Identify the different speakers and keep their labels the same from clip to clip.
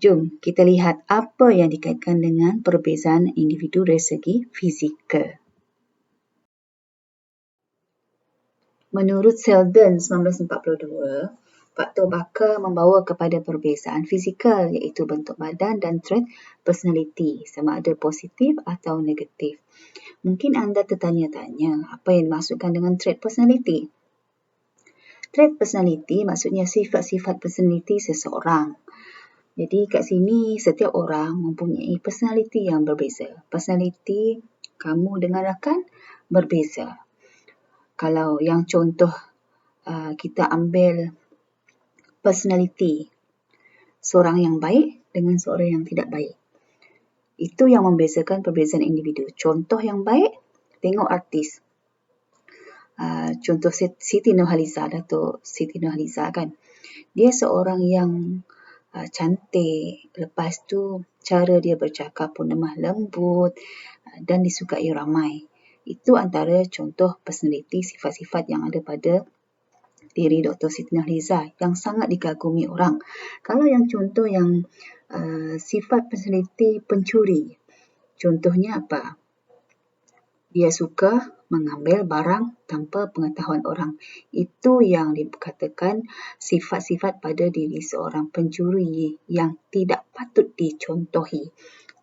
Speaker 1: Jom kita lihat apa yang dikaitkan dengan perbezaan individu dari segi fizikal. Menurut Selden 1942, faktor bakar membawa kepada perbezaan fizikal iaitu bentuk badan dan trait personality sama ada positif atau negatif. Mungkin anda tertanya-tanya apa yang dimaksudkan dengan trait personality. Trait personality maksudnya sifat-sifat personality seseorang. Jadi kat sini setiap orang mempunyai personality yang berbeza. Personality kamu dengan rakan berbeza. Kalau yang contoh kita ambil personality seorang yang baik dengan seorang yang tidak baik. Itu yang membezakan perbezaan individu. Contoh yang baik, tengok artis. Contoh Siti Nurhaliza, Datuk Siti Nurhaliza kan. Dia seorang yang cantik, lepas tu cara dia bercakap pun lemah lembut dan disukai ramai. Itu antara contoh personality, sifat-sifat yang ada pada diri Dr. Siti Nurhaliza yang sangat dikagumi orang. Kalau yang contoh yang sifat personality pencuri, contohnya apa? Dia suka mengambil barang tanpa pengetahuan orang. Itu yang dikatakan sifat-sifat pada diri seorang pencuri yang tidak patut dicontohi.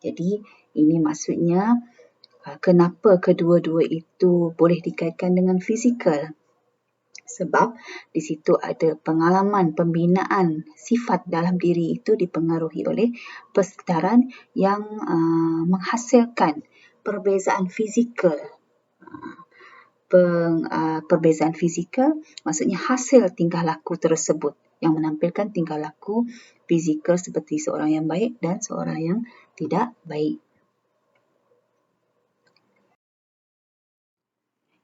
Speaker 1: Jadi ini maksudnya kenapa kedua-dua itu boleh dikaitkan dengan fizikal. Sebab di situ ada pengalaman, pembinaan sifat dalam diri itu dipengaruhi oleh persekitaran yang menghasilkan perbezaan fizikal. Perbezaan fizikal maksudnya hasil tingkah laku tersebut yang menampilkan tingkah laku fizikal seperti seorang yang baik dan seorang yang tidak baik.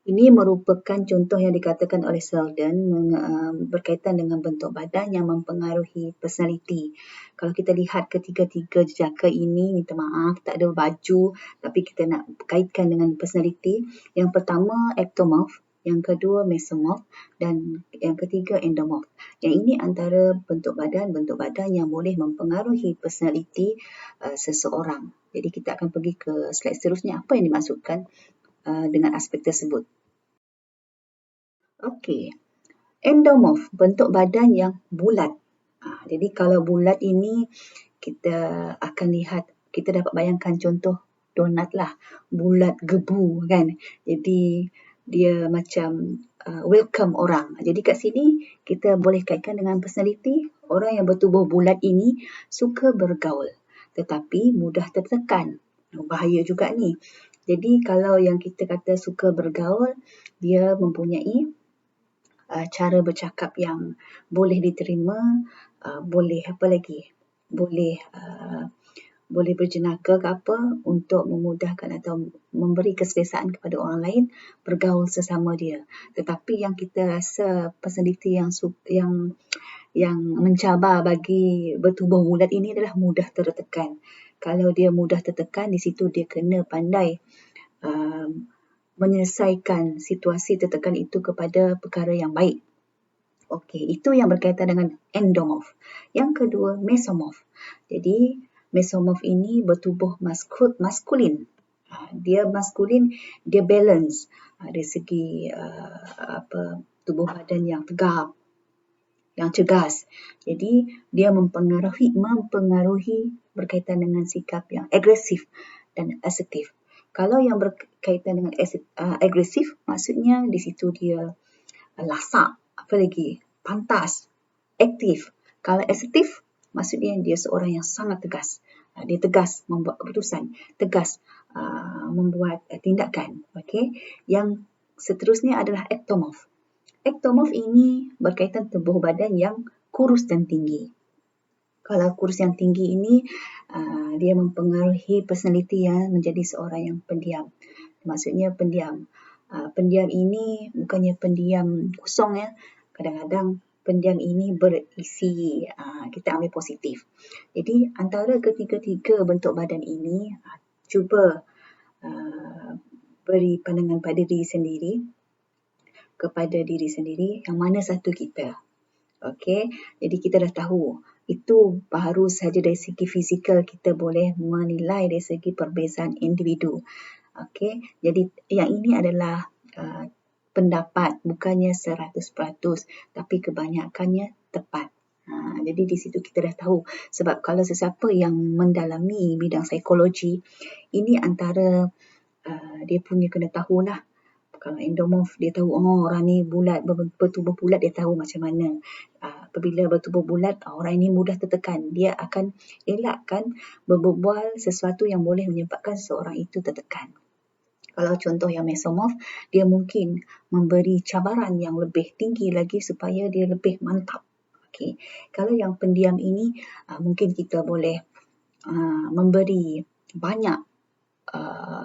Speaker 1: Ini merupakan contoh yang dikatakan oleh Selden berkaitan dengan bentuk badan yang mempengaruhi personality. Kalau kita lihat ketiga-tiga jejaka ini, minta maaf, tak ada baju, tapi kita nak kaitkan dengan personality. Yang pertama, ectomorph. Yang kedua, mesomorph. Dan yang ketiga, endomorph. Yang ini antara bentuk badan yang boleh mempengaruhi personality seseorang. Jadi kita akan pergi ke slide seterusnya. Apa yang dimaksudkan dengan aspek tersebut? Okey, endomorph, bentuk badan yang bulat. Jadi kalau bulat ini kita akan lihat, kita dapat bayangkan contoh donat lah, bulat gebu kan. Jadi dia macam welcome orang. Jadi kat sini kita boleh kaitkan dengan personality. Orang yang bertubuh bulat ini suka bergaul tetapi mudah tertekan. Bahaya juga ni. Jadi kalau yang kita kata suka bergaul, dia mempunyai cara bercakap yang boleh diterima, boleh apa lagi? Boleh berjenaka ke apa untuk memudahkan atau memberi keselesaan kepada orang lain bergaul sesama dia. Tetapi yang kita rasa personality yang mencabar bagi bertubuh bulat ini adalah mudah tertekan. Kalau dia mudah tertekan, di situ dia kena pandai menyelesaikan situasi tertekan itu kepada perkara yang baik. Okey, itu yang berkaitan dengan endomorph. Yang kedua, mesomorph. Jadi, mesomorph ini bertubuh maskulin. Dia maskulin, dia balance dari segi tubuh badan yang tegap, yang cegas. Jadi, dia mempengaruhi berkaitan dengan sikap yang agresif dan asertif. Kalau yang berkaitan dengan agresif, maksudnya di situ dia lasak, apa lagi, pantas, aktif. Kalau asertif, maksudnya dia seorang yang sangat tegas. Dia tegas membuat keputusan, tegas membuat tindakan. Okay? Yang seterusnya adalah ectomorph. Ectomorph ini berkaitan tubuh badan yang kurus dan tinggi. Kalau kurus yang tinggi ini, dia mempengaruhi personality yang menjadi seorang yang pendiam. Maksudnya pendiam. Pendiam ini bukannya pendiam kosong ya. Kadang-kadang pendiam ini berisi, kita ambil positif. Jadi antara ketiga-tiga bentuk badan ini, cuba beri pandangan pada diri sendiri, kepada diri sendiri, yang mana satu kita. Okey, jadi kita dah tahu Itu baru saja dari segi fizikal kita boleh menilai dari segi perbezaan individu. Okey, jadi yang ini adalah pendapat, bukannya 100%, tapi kebanyakannya tepat. Jadi di situ kita dah tahu, sebab kalau sesiapa yang mendalami bidang psikologi, ini antara dia punya kena tahulah. Kalau endomorph dia tahu, orang ni bulat, bertubuh bulat, dia tahu macam mana. Apabila bertubuh bulat, orang ini mudah tertekan. Dia akan elakkan berbual sesuatu yang boleh menyebabkan seseorang itu tertekan. Kalau contoh yang mesomorph, dia mungkin memberi cabaran yang lebih tinggi lagi supaya dia lebih mantap. Okay. Kalau yang pendiam ini, mungkin kita boleh memberi banyak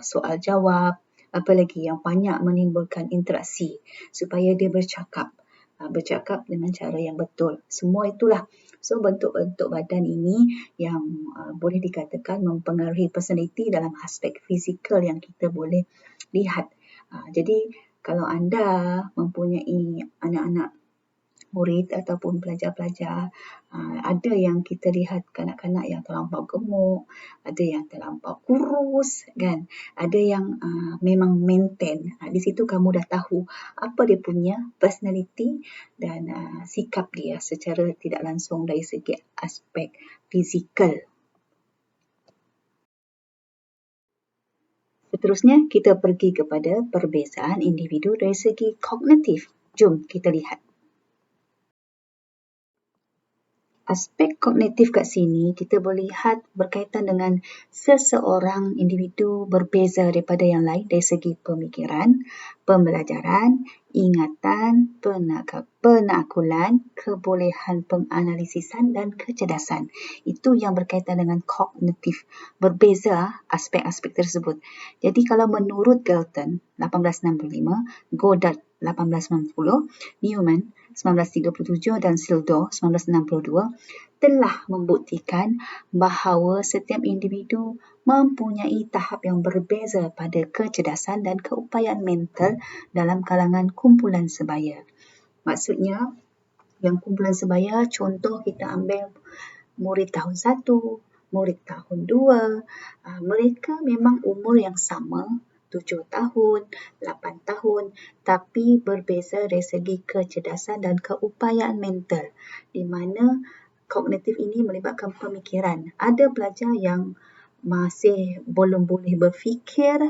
Speaker 1: soal jawab, apalagi yang banyak menimbulkan interaksi supaya dia bercakap dengan cara yang betul. Semua itulah. So, bentuk-bentuk badan ini yang boleh dikatakan mempengaruhi personality dalam aspek fizikal yang kita boleh lihat. Jadi, kalau anda mempunyai anak-anak murid ataupun pelajar-pelajar, ada yang kita lihat kanak-kanak yang terlampau gemuk, ada yang terlampau kurus, kan? Ada yang memang maintain. Di situ kamu dah tahu apa dia punya personality dan sikap dia secara tidak langsung dari segi aspek fizikal. Seterusnya, kita pergi kepada perbezaan individu dari segi kognitif. Jom kita lihat. Aspek kognitif kat sini kita boleh lihat berkaitan dengan seseorang individu berbeza daripada yang lain dari segi pemikiran, pembelajaran, ingatan, penakulan, kebolehan penganalisisan dan kecerdasan. Itu yang berkaitan dengan kognitif. Berbeza aspek-aspek tersebut. Jadi kalau menurut Galton 1865, Goddard 1890, Newman 1937 dan Sildor 1962 telah membuktikan bahawa setiap individu mempunyai tahap yang berbeza pada kecerdasan dan keupayaan mental dalam kalangan kumpulan sebaya. Maksudnya, yang kumpulan sebaya, contoh kita ambil murid tahun 1, murid tahun 2, mereka memang umur yang sama, 7 tahun, 8 tahun, tapi berbeza dari segi kecerdasan dan keupayaan mental, di mana kognitif ini melibatkan pemikiran. Ada pelajar yang masih belum boleh berfikir,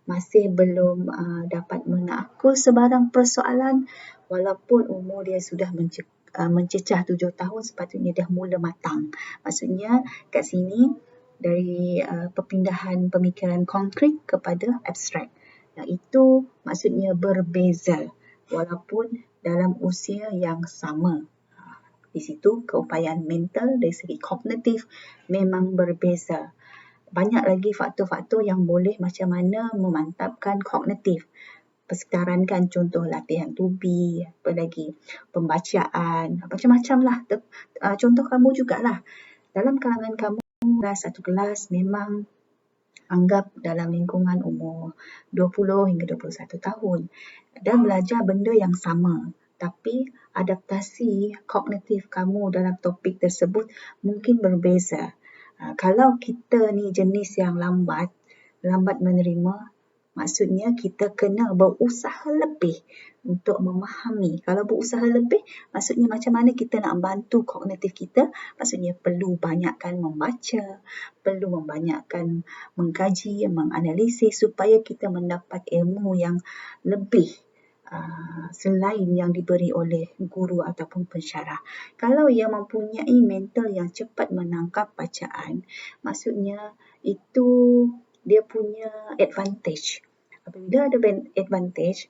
Speaker 1: masih belum dapat menakul sebarang persoalan, walaupun umur dia sudah mencecah 7 tahun, sepatutnya dah mula matang. Maksudnya kat sini dari perpindahan pemikiran konkret kepada abstrak. Yang itu maksudnya berbeza walaupun dalam usia yang sama. Di situ keupayaan mental dari segi kognitif memang berbeza. Banyak lagi faktor-faktor yang boleh macam mana memantapkan kognitif. Persekitaran contoh latihan tubi, apa lagi, pembacaan, macam-macam lah. Contoh kamu jugalah. Dalam kalangan kamu, satu kelas memang anggap dalam lingkungan umur 20 hingga 21 tahun dan belajar benda yang sama. Tapi adaptasi kognitif kamu dalam topik tersebut mungkin berbeza. Kalau kita ni jenis yang lambat menerima, maksudnya kita kena berusaha lebih untuk memahami. Kalau berusaha lebih, maksudnya macam mana kita nak bantu kognitif kita? Maksudnya perlu banyakkan membaca, perlu membanyakkan mengkaji, menganalisis supaya kita mendapat ilmu yang lebih selain yang diberi oleh guru ataupun pensyarah. Kalau ia mempunyai mental yang cepat menangkap bacaan, maksudnya itu dia punya advantage. Apabila ada advantage,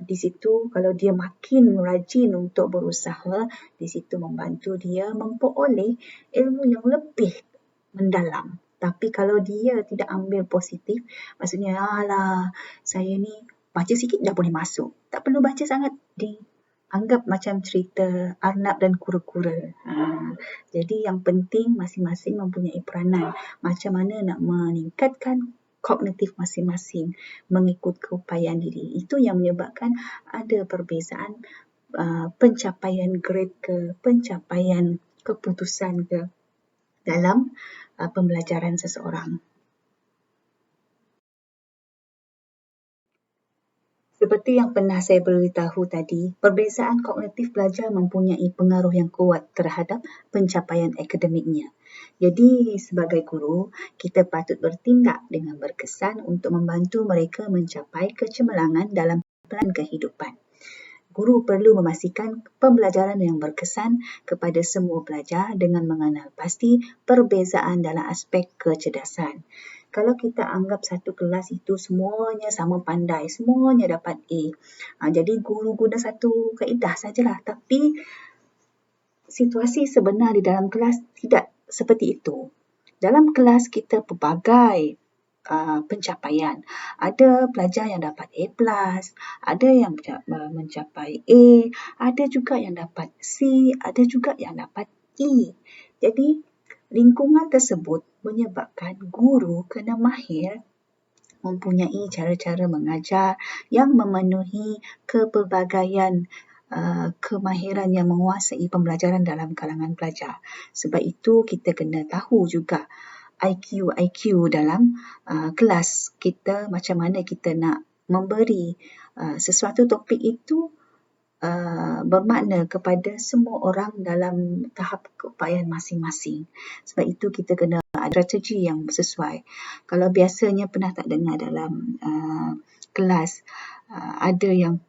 Speaker 1: di situ kalau dia makin rajin untuk berusaha, di situ membantu dia memperoleh ilmu yang lebih mendalam. Tapi kalau dia tidak ambil positif, maksudnya, alah, saya ni baca sikit dah boleh masuk. Tak perlu baca sangat, dianggap macam cerita Arnab dan kura-kura. Jadi yang penting masing-masing mempunyai peranan. Macam mana nak meningkatkan kognitif masing-masing mengikut keupayaan diri. Itu yang menyebabkan ada perbezaan pencapaian grade ke pencapaian keputusan dalam pembelajaran seseorang. Seperti yang pernah saya beritahu tadi, perbezaan kognitif pelajar mempunyai pengaruh yang kuat terhadap pencapaian akademiknya. Jadi, sebagai guru, kita patut bertindak dengan berkesan untuk membantu mereka mencapai kecemerlangan dalam pelan kehidupan. Guru perlu memastikan pembelajaran yang berkesan kepada semua pelajar dengan mengenal pasti perbezaan dalam aspek kecerdasan. Kalau kita anggap satu kelas itu semuanya sama pandai, semuanya dapat A, jadi guru guna satu kaedah sajalah. Tapi situasi sebenar di dalam kelas tidak seperti itu. Dalam kelas kita pelbagai pencapaian. Ada pelajar yang dapat A+, ada yang mencapai A, ada juga yang dapat C, ada juga yang dapat E. Jadi, lingkungan tersebut menyebabkan guru kena mahir mempunyai cara-cara mengajar yang memenuhi kepelbagaian kemahiran yang menguasai pembelajaran dalam kalangan pelajar. Sebab itu kita kena tahu juga IQ dalam kelas kita, macam mana kita nak memberi sesuatu topik itu bermakna kepada semua orang dalam tahap keupayaan masing-masing. Sebab itu kita kena ada strategi yang sesuai. Kalau biasanya pernah tak dengar dalam kelas ada yang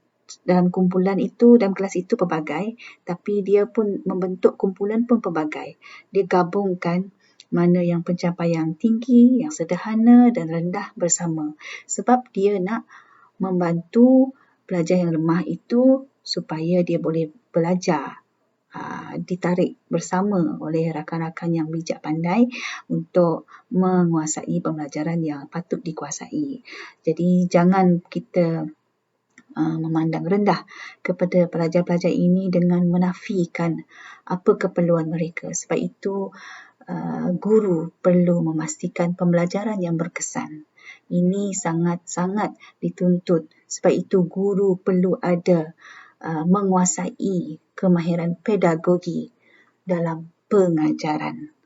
Speaker 1: dalam kumpulan itu, dalam kelas itu pelbagai, tapi dia pun membentuk kumpulan pun pelbagai. Dia gabungkan mana yang pencapaian tinggi, yang sederhana dan rendah bersama. Sebab dia nak membantu pelajar yang lemah itu supaya dia boleh belajar, ditarik bersama oleh rakan-rakan yang bijak pandai untuk menguasai pembelajaran yang patut dikuasai. Jadi jangan kita memandang rendah kepada pelajar-pelajar ini dengan menafikan apa keperluan mereka. Sebab itu guru perlu memastikan pembelajaran yang berkesan. Ini sangat-sangat dituntut. Sebab itu guru perlu ada menguasai kemahiran pedagogi dalam pengajaran.